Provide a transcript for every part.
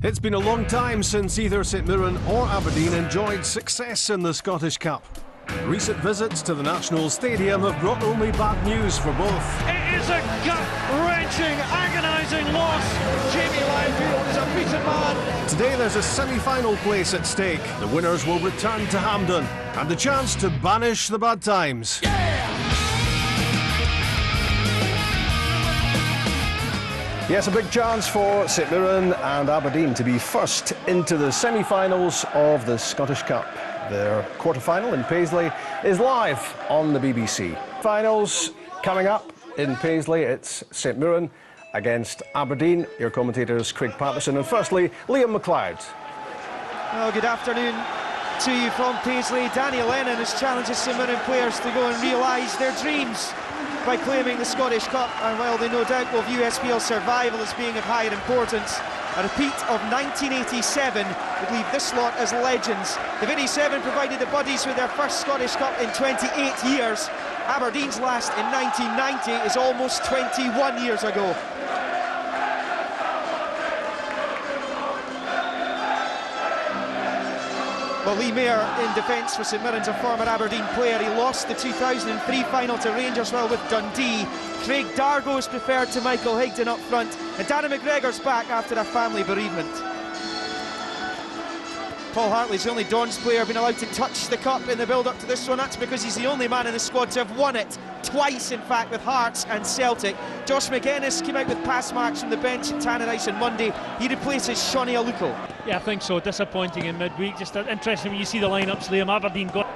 It's been a long time since either St Mirren or Aberdeen enjoyed success in the Scottish Cup. Recent visits to the National Stadium have brought only bad news for both. It is a gut-wrenching, agonising loss. Jamie Lyfield is a beaten man. Today there's a semi-final place at stake. The winners will return to Hampden and the chance to banish the bad times. Yes, a big chance for St Mirren and Aberdeen to be first into the semi-finals of the Scottish Cup. Their quarter-final in Paisley is live on the BBC. Finals coming up in Paisley, it's St Mirren against Aberdeen. Your commentators Craig Patterson and firstly Liam McLeod. Well, good afternoon to you from Paisley. Danny Lennon has challenged St Mirren players to go and realise their dreams by claiming the Scottish Cup, and while they no doubt will view SPL survival as being of higher importance, a repeat of 1987 would leave this lot as legends. The 87 provided the Buddies with their first Scottish Cup in 28 years. Aberdeen's last in 1990 is almost 21 years ago. Well, Lee Mayer in defence for St Mirren's a former Aberdeen player. He lost the 2003 final to Rangers while with Dundee. Craig Dargo is preferred to Michael Higdon up front, and Darren McGregor's back after a family bereavement. Paul Hartley's the only Dons player been allowed to touch the cup in the build-up to this one. That's because he's the only man in the squad to have won it twice, in fact, with Hearts and Celtic. Josh McGuinness came out with pass marks from the bench at Tannadice on Monday. He replaces Shawnee Aluko. Yeah, I think so. Disappointing in midweek. Just interesting when you see the lineups. Liam, Aberdeen got.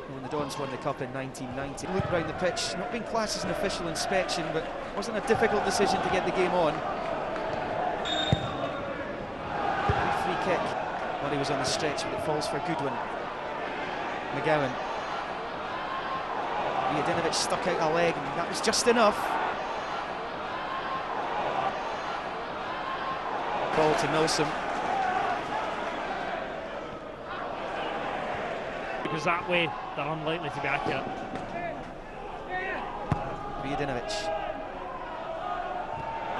When the Dons won the cup in 1990, looked round the pitch, not being classed as an official inspection, but wasn't a difficult decision to get the game on. Free kick. Murray was on the stretch, but it falls for Goodwin. McGowan. Vujadinovic stuck out a leg, and that was just enough. Ball to Milsom. Because that way they're unlikely to be accurate. Vujadinovic.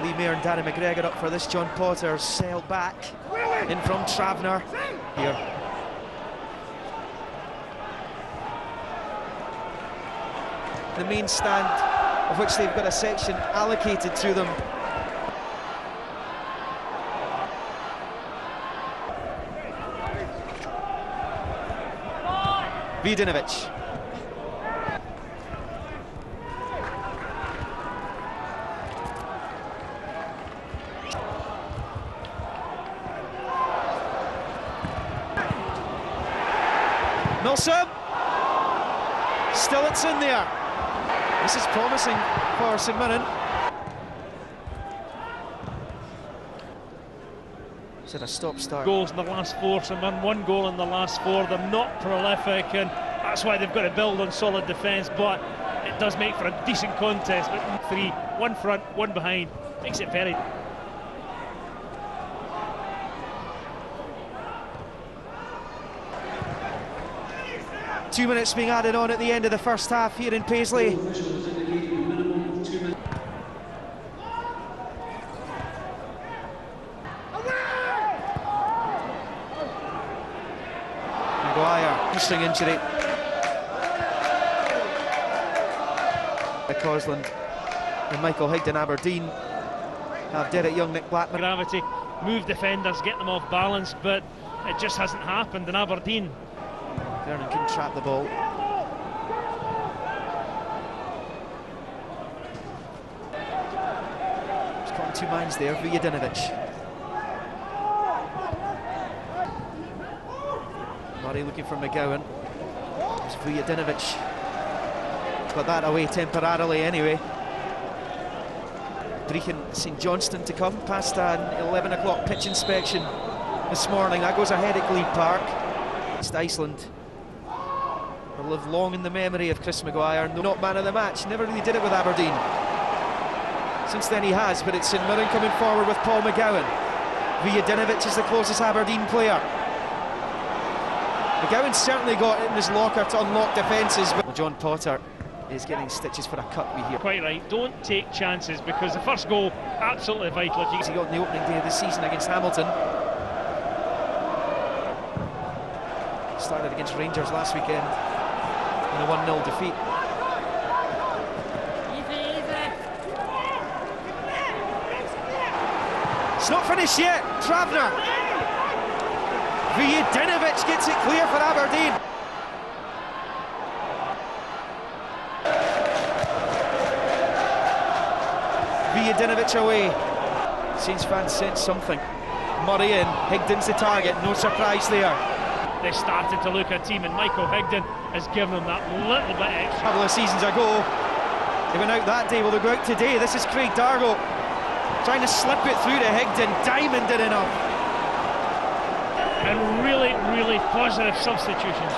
Lee Mayer and Darren McGregor up for this. John Potter sailed back in from Travner here. The main stand, of which they've got a section allocated to them. Vujadinovic. Milsom. Still it's in there. This is promising for St Mirren. Is it a stop-start? Goals in the last four, St Mirren, 1 goal in the last 4. They're not prolific, and that's why they've got to build on solid defence, but it does make for a decent contest. But 3, 1 front, 1 behind, makes it very... 2 minutes being added on at the end of the first half here in Paisley. Maguire, hamstring injury. Cosland and Michael Higdon, Aberdeen have Derek Young, Nick Blackman. Gravity, move defenders, get them off balance, but it just hasn't happened in Aberdeen. Vernon can trap the ball. He's caught in 2 minds there, Vujadinovic. Murray looking for McGowan. It's Vujadinovic. Got that away temporarily anyway. Brechin St Johnstone to come past an 11 o'clock pitch inspection this morning. That goes ahead at Glebe Park. It's Iceland. Will live long in the memory of Chris Maguire, not man of the match. Never really did it with Aberdeen. Since then he has, but it's St Mirren coming forward with Paul McGowan. Vujadinovic is the closest Aberdeen player. McGowan certainly got it in his locker to unlock defences, but John Potter is getting stitches for a cut, we hear. Quite right, don't take chances, because the first goal, absolutely vital. He got in the opening day of the season against Hamilton. Started against Rangers last weekend in a 1-0 defeat. It's not finished yet. Travner. Vujadinovic gets it clear for Aberdeen. Vujadinovic away. Saints fans sense something. Murray in. Higdon's the target. No surprise there. They started to look at a team, and Michael Higdon has given them that little bit extra. A couple of seasons ago, they went out that day. Well, they'll go out today. This is Craig Dargo trying to slip it through to Higdon. Diamond did enough. And really, really positive substitutions.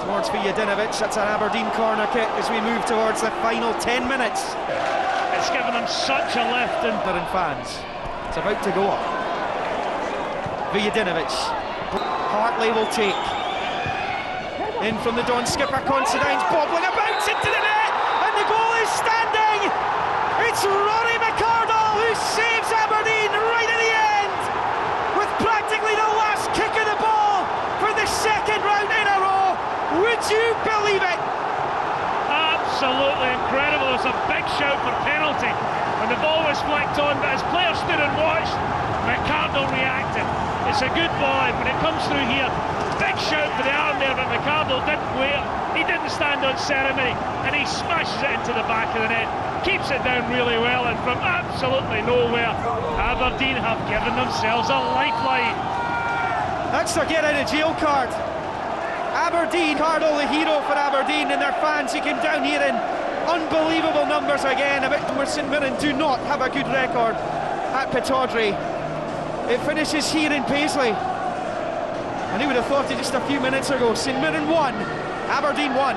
Towards Vujadinovic. That's an Aberdeen corner kick as we move towards the final 10 minutes. It's given them such a lift. And fans. It's about to go up. Vujadinovic. Hartley will take. In from the Don skipper, Considine's bobbling about into the net, and the goal is standing. It's Rory McCardle who saves Aberdeen right at the end, with practically the last kick of the ball for the second round in a row. Would you believe it? Absolutely incredible. There's a big shout for penalty when the ball was flicked on, but as players stood and watched, McCardle reacted. It's a good ball, and when it comes through here, big shout for the arm there, but McCardle didn't wait. He didn't stand on ceremony, and he smashes it into the back of the net. Keeps it down really well, and from absolutely nowhere, Aberdeen have given themselves a lifeline. That's the get out of jail card. Aberdeen, Cardle the hero for Aberdeen and their fans who came down here in unbelievable numbers again. A bit where St Mirren do not have a good record at Pittodrie. It finishes here in Paisley. And who would have thought it just a few minutes ago? St Mirren 1, Aberdeen 1.